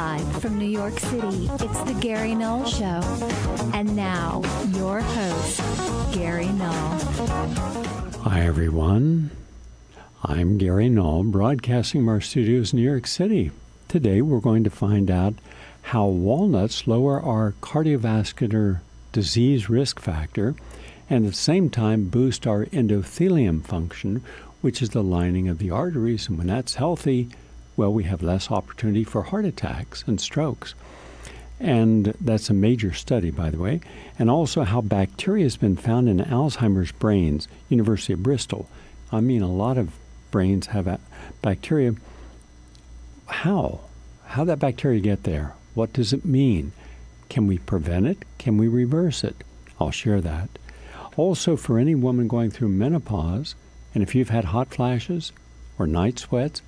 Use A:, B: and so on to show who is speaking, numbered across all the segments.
A: Live from New York City, it's the Gary Null Show. And now, your host, Gary Null.
B: Hi, everyone. I'm Gary Null, broadcasting from our studios in New York City. Today, we're going to find out how walnuts lower our cardiovascular disease risk factor and at the same time boost our endothelium function, which is the lining of the arteries. And when that's healthy, well, we have less opportunity for heart attacks and strokes. And that's a major study, by the way. And also how bacteria has been found in Alzheimer's brains, University of Bristol. I mean, a lot of brains have bacteria. How? How that bacteria get there? What does it mean? Can we prevent it? Can we reverse it? I'll share that. Also, for any woman going through menopause, and if you've had hot flashes or night sweats,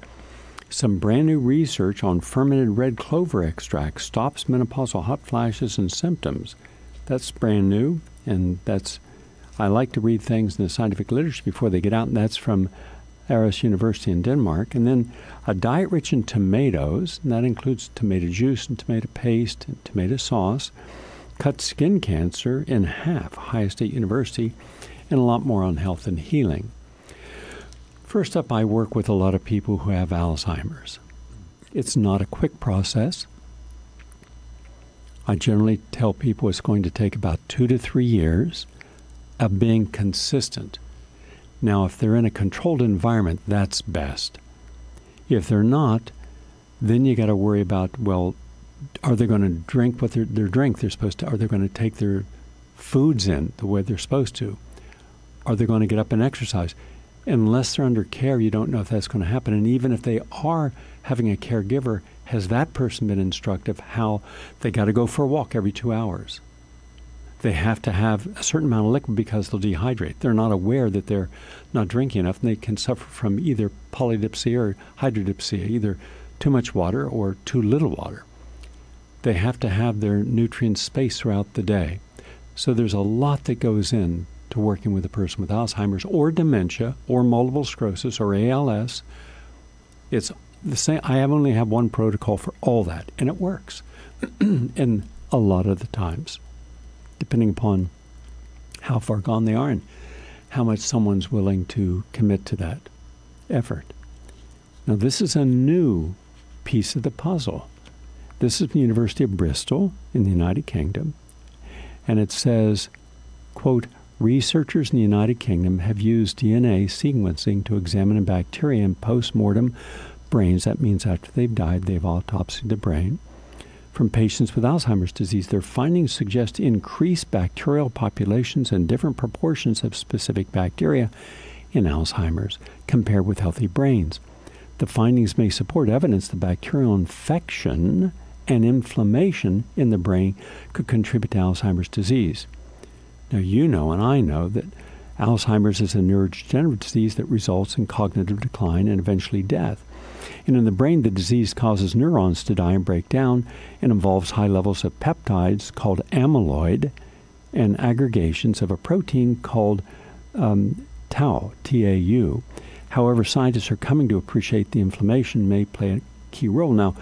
B: some brand new research on fermented red clover extract stops menopausal hot flashes and symptoms. That's brand new, and I like to read things in the scientific literature before they get out, and that's from Aarhus University in Denmark. And then a diet rich in tomatoes, and that includes tomato juice and tomato paste and tomato sauce, cuts skin cancer in half, Ohio State University, and a lot more on health and healing. First up, I work with a lot of people who have Alzheimer's. It's not a quick process. I generally tell people it's going to take about 2 to 3 years of being consistent. Now, if they're in a controlled environment, that's best. If they're not, then you got to worry about, well, are they going to drink what their drink they're supposed to? Are they going to take their foods in the way they're supposed to? Are they going to get up and exercise? Unless they're under care, you don't know if that's going to happen. And even if they are having a caregiver, has that person been instructive how they got to go for a walk every 2 hours? They have to have a certain amount of liquid because they'll dehydrate. They're not aware that they're not drinking enough, and they can suffer from either polydipsia or hydrodipsia, either too much water or too little water. They have to have their nutrients spaced throughout the day. So there's a lot that goes in to working with a person with Alzheimer's or dementia or multiple sclerosis or ALS. It's the same. I only have one protocol for all that, and it works. And a lot of the times, depending upon how far gone they are and how much someone's willing to commit to that effort. Now, this is a new piece of the puzzle. This is the University of Bristol in the United Kingdom, and it says, quote, researchers in the United Kingdom have used DNA sequencing to examine bacteria in post-mortem brains. That means after they've died, they've autopsied the brain. From patients with Alzheimer's disease, their findings suggest increased bacterial populations and different proportions of specific bacteria in Alzheimer's compared with healthy brains. The findings may support evidence that bacterial infection and inflammation in the brain could contribute to Alzheimer's disease. Now, you know and I know that Alzheimer's is a neurodegenerative disease that results in cognitive decline and eventually death. And in the brain, the disease causes neurons to die and break down and involves high levels of peptides called amyloid and aggregations of a protein called tau, T-A-U. However, scientists are coming to appreciate the inflammation may play a key role. Now,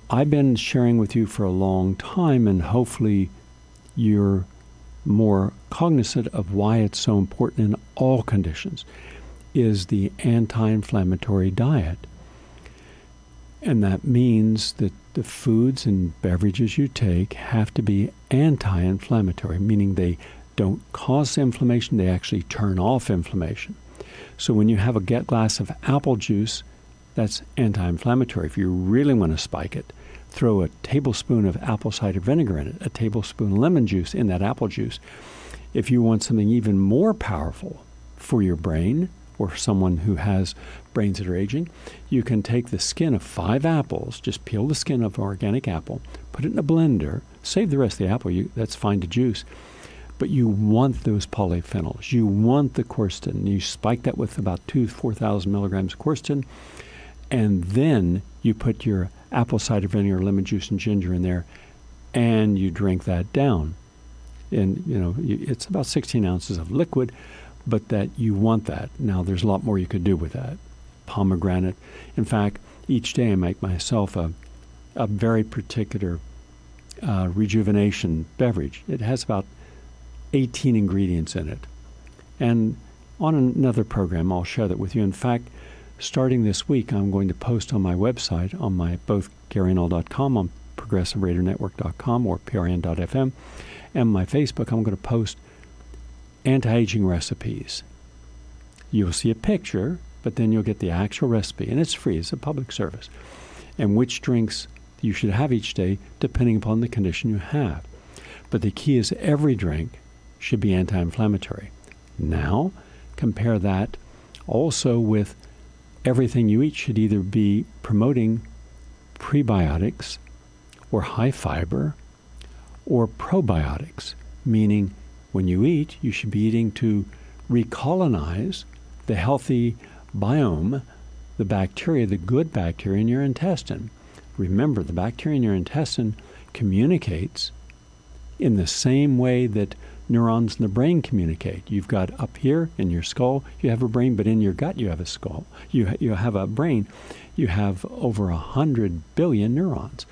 B: I've been sharing with you for a long time, and hopefully you're more cognizant of why it's so important in all conditions, is the anti-inflammatory diet. And that means that the foods and beverages you take have to be anti-inflammatory, meaning they don't cause inflammation, they actually turn off inflammation. So when you have a glass of apple juice, that's anti-inflammatory. If you really want to spike it, throw a tablespoon of apple cider vinegar in it, a tablespoon of lemon juice in that apple juice. If you want something even more powerful for your brain or for someone who has brains that are aging, you can take the skin of 5 apples, just peel the skin of an organic apple, put it in a blender, save the rest of the apple, that's fine to juice. But you want those polyphenols. You want the quercetin. You spike that with about 2,000 to 4,000 milligrams of quercetin, and then you put your apple cider vinegar, lemon juice, and ginger in there, and you drink that down. And, it's about 16 ounces of liquid, but that you want that. Now, there's a lot more you could do with that. Pomegranate. In fact, each day I make myself a a very particular rejuvenation beverage. It has about 18 ingredients in it. And on another program, I'll share that with you. In fact, starting this week, I'm going to post on my website, on my both GaryNull.com, on ProgressiveRadarNetwork.com or PRN.FM, and my Facebook, I'm going to post anti-aging recipes. You'll see a picture, but then you'll get the actual recipe, and it's free. It's a public service. And which drinks you should have each day, depending upon the condition you have. But the key is every drink should be anti-inflammatory. Now, compare that also with everything you eat should either be promoting prebiotics or high fiber or probiotics, meaning when you eat, you should be eating to recolonize the healthy biome, the bacteria, the good bacteria in your intestine. Remember, the bacteria in your intestine communicates in the same way that neurons in the brain communicate. You've got up here in your skull, you have a brain, but in your gut you have a skull. You have a brain. You have over 100 billion neurons.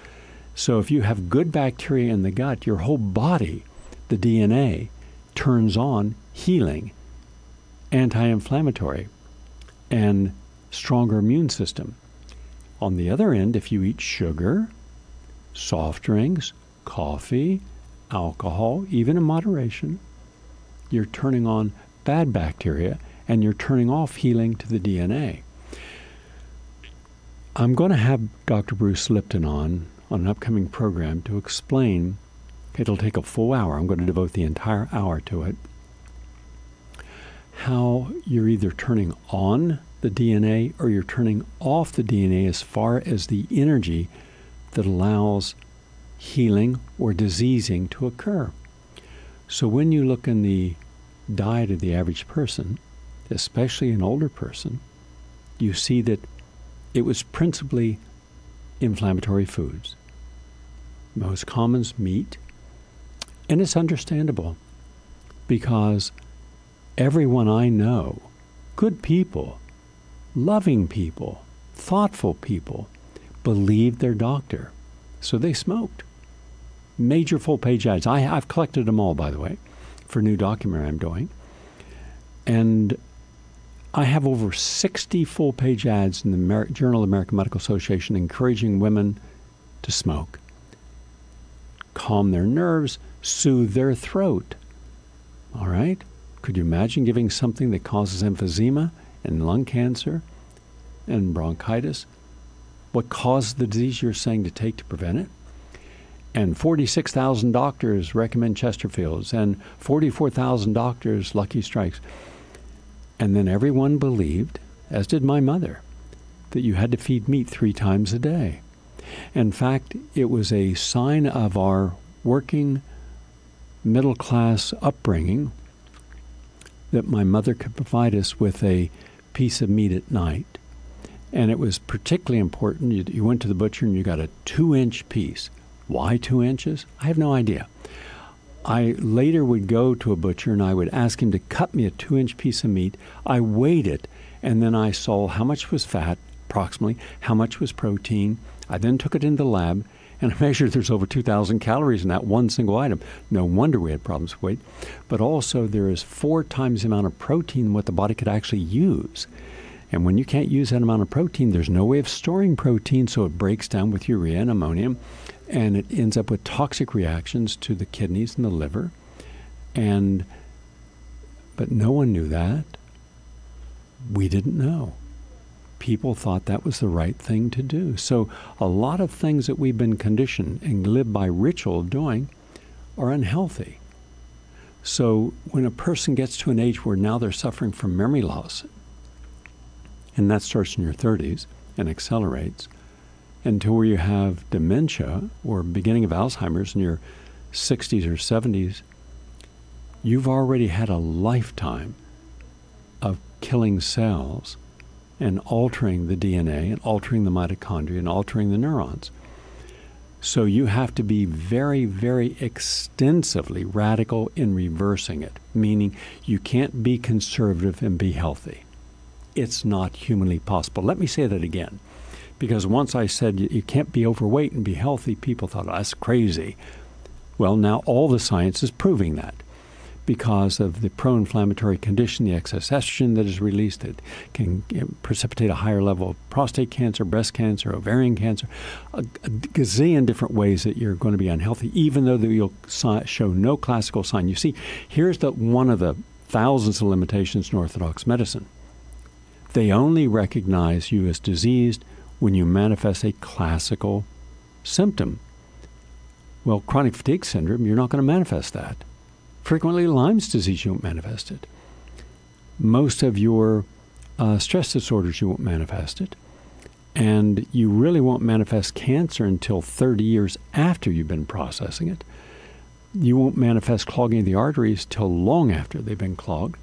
B: So if you have good bacteria in the gut, your whole body, the DNA, turns on healing, anti-inflammatory, and stronger immune system. On the other end, if you eat sugar, soft drinks, coffee, alcohol, even in moderation, you're turning on bad bacteria and you're turning off healing to the DNA. I'm going to have Dr. Bruce Lipton on an upcoming program to explain. It'll take a full hour. I'm going to devote the entire hour to it. How you're either turning on the DNA or you're turning off the DNA as far as the energy that allows healing or diseasing to occur. So when you look in the diet of the average person, especially an older person, you see that it was principally inflammatory foods. Most common is meat. And it's understandable because everyone I know, good people, loving people, thoughtful people, believed their doctor. So they smoked. Major full-page ads. I've collected them all, by the way, for a new documentary I'm doing. And I have over 60 full-page ads in the Journal of the American Medical Association encouraging women to smoke. Calm their nerves, soothe their throat. All right? Could you imagine giving something that causes emphysema and lung cancer and bronchitis? What caused the disease you're saying to take to prevent it? And 46,000 doctors recommend Chesterfields, and 44,000 doctors Lucky Strikes. And then everyone believed, as did my mother, that you had to feed meat 3 times a day. In fact, it was a sign of our working middle-class upbringing that my mother could provide us with a piece of meat at night. And it was particularly important. You went to the butcher and you got a 2-inch piece. Why 2 inches? I have no idea. I later would go to a butcher and I would ask him to cut me a 2-inch piece of meat. I weighed it, and then I saw how much was fat, approximately, how much was protein. I then took it into the lab, and I measured there's over 2,000 calories in that one single item. No wonder we had problems with weight. But also there is 4 times the amount of protein what the body could actually use. And when you can't use that amount of protein, there's no way of storing protein, so it breaks down with urea and ammonium, and it ends up with toxic reactions to the kidneys and the liver. But no one knew that. We didn't know. People thought that was the right thing to do. So a lot of things that we've been conditioned and live by ritual of doing are unhealthy. So when a person gets to an age where now they're suffering from memory loss, and that starts in your 30s and accelerates until where you have dementia or beginning of Alzheimer's in your 60s or 70s, you've already had a lifetime of killing cells and altering the DNA and altering the mitochondria and altering the neurons. So you have to be very, very extensively radical in reversing it, meaning you can't be conservative and be healthy. It's not humanly possible. Let me say that again. Because once I said you can't be overweight and be healthy, people thought, oh, that's crazy. Well, now all the science is proving that. Because of the pro-inflammatory condition, the excess estrogen that is released, it can precipitate a higher level of prostate cancer, breast cancer, ovarian cancer, a gazillion different ways that you're going to be unhealthy, even though you'll show no classical sign. You see, here's one of the thousands of limitations in Orthodox medicine. They only recognize you as diseased when you manifest a classical symptom. Well, chronic fatigue syndrome, you're not going to manifest that. Frequently, Lyme's disease, you won't manifest it. Most of your stress disorders, you won't manifest it. And you really won't manifest cancer until 30 years after you've been processing it. You won't manifest clogging of the arteries till long after they've been clogged.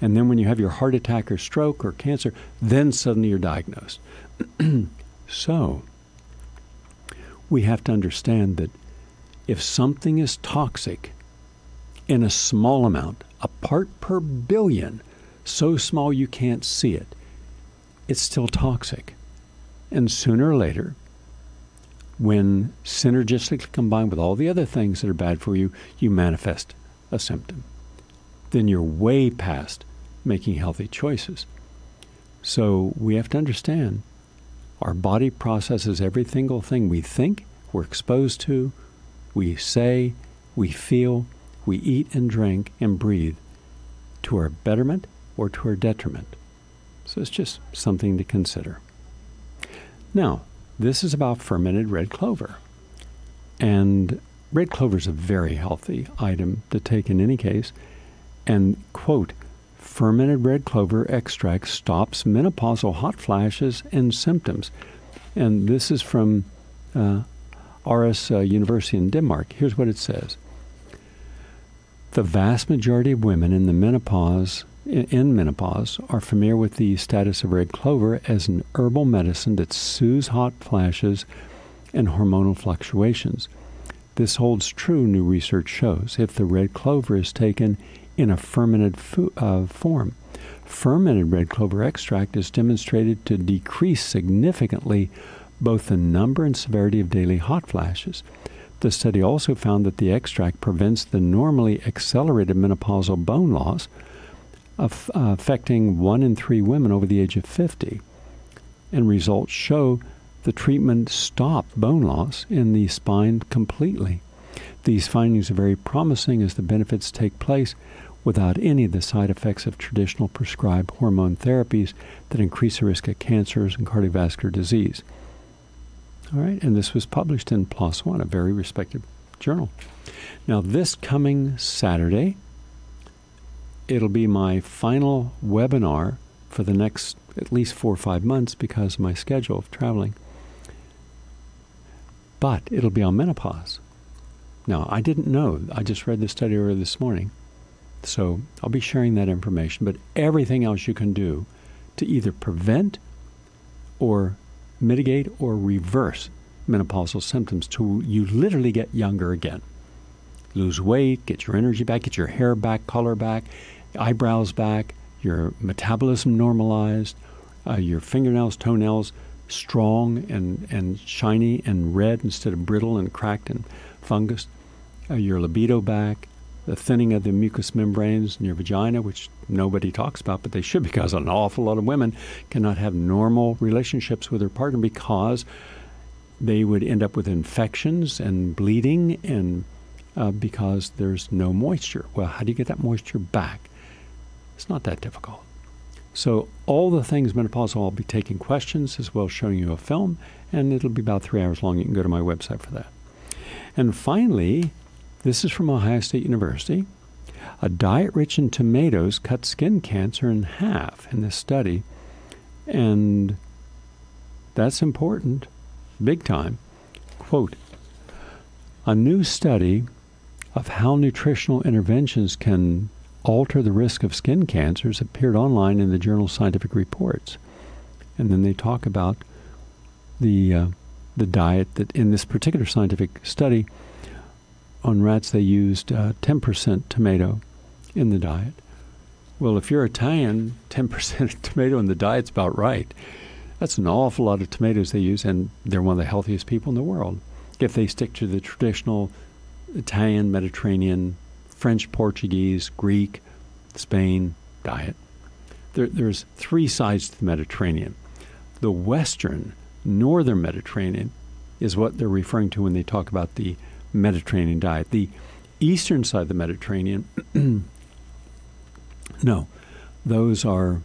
B: And then when you have your heart attack or stroke or cancer, then suddenly you're diagnosed. So, we have to understand that if something is toxic in a small amount, a part per billion, so small you can't see it, it's still toxic. And sooner or later, when synergistically combined with all the other things that are bad for you, you manifest a symptom. Then you're way past making healthy choices. So we have to understand our body processes every single thing we think, we're exposed to, we say, we feel, we eat and drink and breathe to our betterment or to our detriment. So it's just something to consider. Now, this is about fermented red clover. And red clover is a very healthy item to take in any case. And, quote, fermented red clover extract stops menopausal hot flashes and symptoms. And this is from Aarhus University in Denmark. Here's what it says. The vast majority of women in menopause are familiar with the status of red clover as an herbal medicine that soothes hot flashes and hormonal fluctuations. This holds true, new research shows, if the red clover is taken in a fermented form. Fermented red clover extract is demonstrated to decrease significantly both the number and severity of daily hot flashes. The study also found that the extract prevents the normally accelerated menopausal bone loss, affecting 1 in 3 women over the age of 50. And results show the treatment stopped bone loss in the spine completely. These findings are very promising as the benefits take place without any of the side effects of traditional prescribed hormone therapies that increase the risk of cancers and cardiovascular disease. All right, and this was published in PLOS ONE, a very respected journal. Now, this coming Saturday, it'll be my final webinar for the next at least 4 or 5 months because of my schedule of traveling. But it'll be on menopause. Now, I didn't know. I just read the study earlier this morning. So I'll be sharing that information. But everything else you can do to either prevent or mitigate or reverse menopausal symptoms to you literally get younger again. Lose weight, get your energy back, get your hair back, color back, eyebrows back, your metabolism normalized, your fingernails, toenails strong and shiny and red instead of brittle and cracked and fungus, your libido back, the thinning of the mucous membranes in your vagina, which nobody talks about, but they should, because an awful lot of women cannot have normal relationships with their partner because they would end up with infections and bleeding and because there's no moisture. Well, how do you get that moisture back? It's not that difficult. So all the things menopausal, I'll be taking questions as well as showing you a film, and it'll be about 3 hours long. You can go to my website for that. And finally, this is from Ohio State University. A diet rich in tomatoes cut skin cancer in half in this study. And that's important, big time. Quote, a new study of how nutritional interventions can alter the risk of skin cancers appeared online in the journal Scientific Reports. And then they talk about the diet that in this particular scientific study, on rats, they used 10% tomato in the diet. Well, if you're Italian, 10% tomato in the diet's about right. That's an awful lot of tomatoes they use, and they're one of the healthiest people in the world. If they stick to the traditional Italian, Mediterranean, French, Portuguese, Greek, Spain diet. There's three sides to the Mediterranean. The Western, Northern Mediterranean is what they're referring to when they talk about the Mediterranean diet. The Eastern side of the Mediterranean, no, those are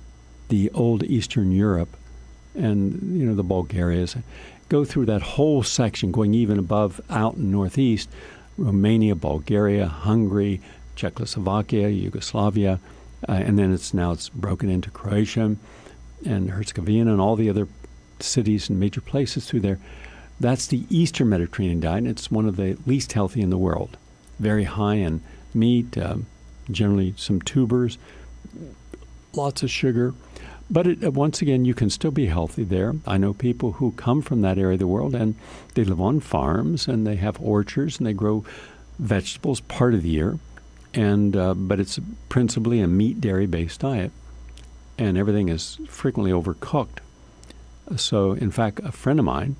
B: the old Eastern Europe and, you know, the Bulgarias. Go through that whole section, going even above out in Northeast, Romania, Bulgaria, Hungary, Czechoslovakia, Yugoslavia, and then it's broken into Croatia and Herzegovina and all the other cities and major places through there. That's the Eastern Mediterranean diet, and it's one of the least healthy in the world. Very high in meat, generally some tubers, lots of sugar. But once again, you can still be healthy there. I know people who come from that area of the world, and they live on farms, and they have orchards, and they grow vegetables part of the year. And but it's principally a meat, dairy-based diet, and everything is frequently overcooked. So, in fact, a friend of mine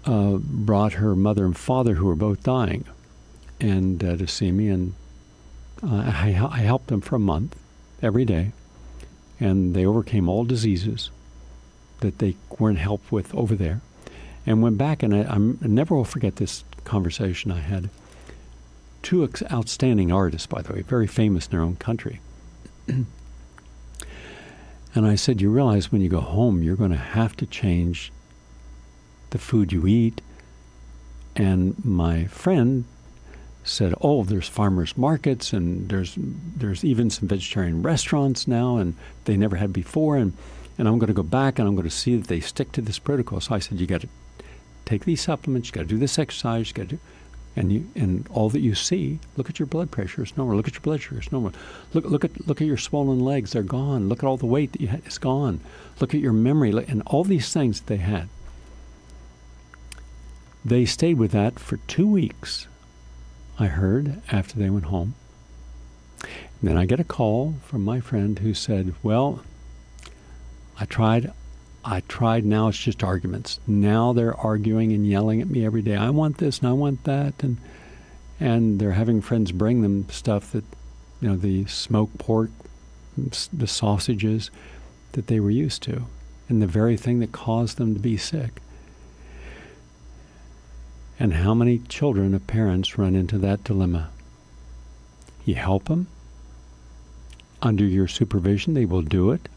B: brought her mother and father, who were both dying, and to see me, and I helped them for a month every day. And they overcame all diseases that they weren't helped with over there, and went back. And I never will forget this conversation I had. Two outstanding artists, by the way, very famous in their own country. And I said, you realize when you go home, you're going to have to change the food you eat. And my friend said, oh, there's farmers markets, and there's even some vegetarian restaurants now, and they never had before, and I'm going to go back, and I'm going to see that they stick to this protocol. So I said, you got to take these supplements, you got to do this exercise, you got to do, and all that you see, look at your blood pressure, it's normal. Look at your blood sugar, it's normal. Look at your swollen legs, they're gone. Look at all the weight that you had, it's gone. Look at your memory, and all these things that they had. They stayed with that for 2 weeks. I heard after they went home. And then I get a call from my friend who said, well, I tried, now it's just arguments. Now they're arguing and yelling at me every day. I want this and I want that. And they're having friends bring them stuff that, you know, the smoked pork, the sausages that they were used to, and the very thing that caused them to be sick. And how many children of parents run into that dilemma? You help them. Under your supervision, they will do it.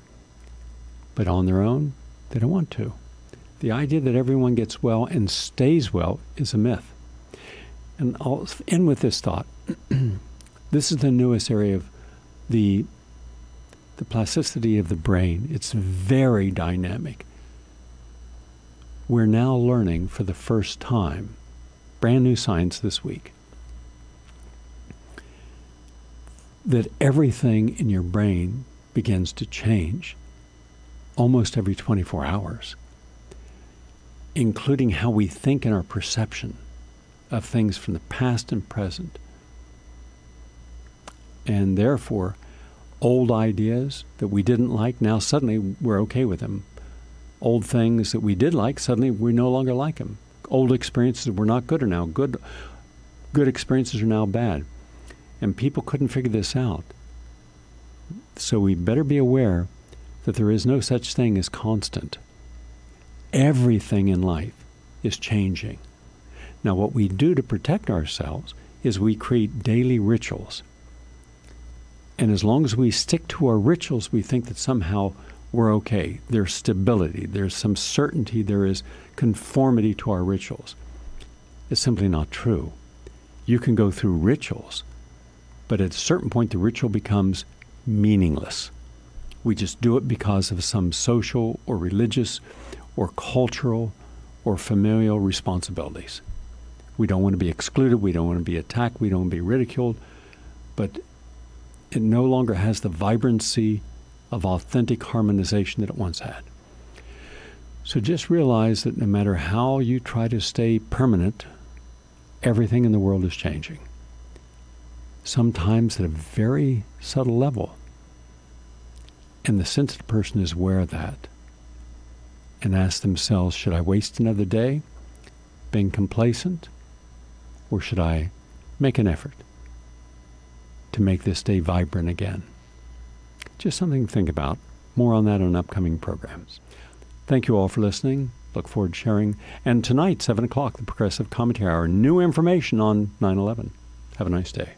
B: But on their own, they don't want to. The idea that everyone gets well and stays well is a myth. And I'll end with this thought. This is the newest area of the plasticity of the brain. It's very dynamic. We're now learning for the first time, brand new science this week, that everything in your brain begins to change almost every 24 hours, including how we think and our perception of things from the past and present. And therefore, old ideas that we didn't like, now suddenly we're okay with them. Old things that we did like, suddenly we no longer like them. Old experiences that were not good are now good. Good experiences are now bad. And people couldn't figure this out. So we better be aware that there is no such thing as constant. Everything in life is changing. Now, what we do to protect ourselves is we create daily rituals. And as long as we stick to our rituals, we think that somehow we're okay. There's stability. There's some certainty. There is conformity to our rituals. It's simply not true. You can go through rituals, but at a certain point, the ritual becomes meaningless. We just do it because of some social or religious or cultural or familial responsibilities. We don't want to be excluded. We don't want to be attacked. We don't want to be ridiculed. But it no longer has the vibrancy of authentic harmonization that it once had. So just realize that no matter how you try to stay permanent, everything in the world is changing. Sometimes at a very subtle level. And the sensitive person is aware of that. and ask themselves, should I waste another day being complacent, or should I make an effort to make this day vibrant again? Just something to think about. More on that on upcoming programs. Thank you all for listening. Look forward to sharing. And tonight, 7 o'clock, the Progressive Commentary Hour. New information on 9/11. Have a nice day.